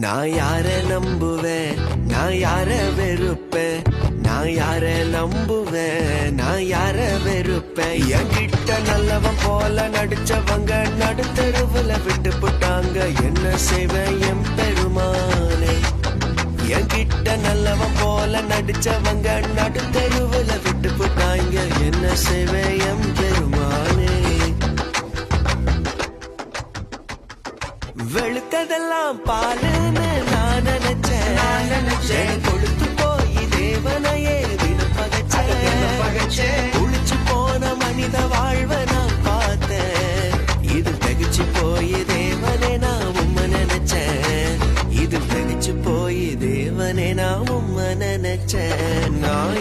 நான் யார நம்புவேன், நான் யார வெறுப்பேன், நான் யார நம்புவேன், நான் யார வெறுப்பேன். என்கிட்ட நல்லவன் போல நடிச்சவங்க நடுத்தருவுல விட்டு போட்டாங்க. என்ன செய்வேன் என் பெருமானே. என்கிட்ட நல்லவன் போல நடிச்சவங்க நடுத்தருவுல விட்டு போட்டாங்க. என்ன செய்வேன் என் பெருமானே. வெளுத்ததெல்லாம் பாலுன்னு நான் நினைச்சேன். கொழுத்து போய் தேவனையே பகச்சேன். குளிச்சு போன மனித வாழ்வை நான் பார்த்தேன். இது தகிச்சு போய் தேவனே நான் உம்மை நினைச்சேன். இது தகிச்சு போய் தேவனே நான் உம்மை நினைச்சேன். நான்